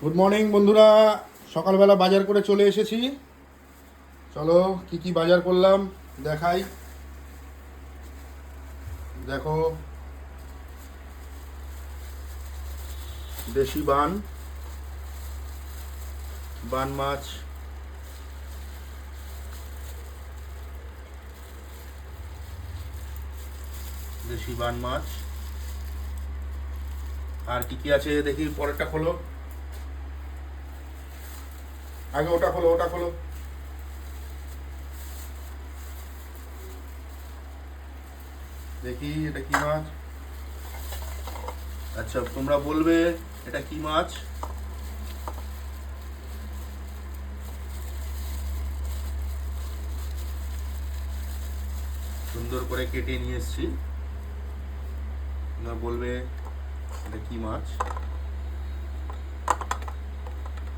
Good morning বন্ধুরা, সকালবেলা বাজার করে চলে এসেছি। চলো কি কি বাজার করলাম দেখাই। দেখো, দেশি বান বান মাছ, দেশি বান মাছ। আর কি কি আছে দেখি, পরেরটা খোলো, আগে ওটা খোলো, ওটা খোলো। দেখি এটা কি মাছ। আচ্ছা, তোমরা বলবে এটা কি মাছ। সুন্দর করে কেটে নিয়ে এসছি, তোমরা বলবে এটা কি মাছ।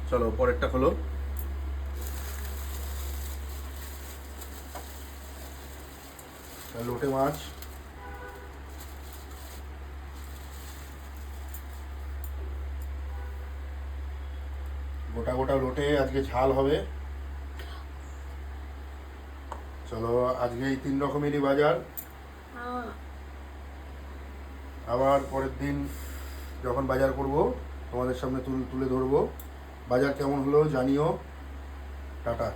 চলো পরেরটা খোলো। লোটে মাছ, গোটা গোটা লোটে, আজকে ঝাল হবে। চলো, আজকে এই 3 রকমেরই বাজার। আবার পরের দিন যখন বাজার করব তোমাদের সামনে তুলে ধরবো। বাজার কেমন হলো জানিও। টাটা।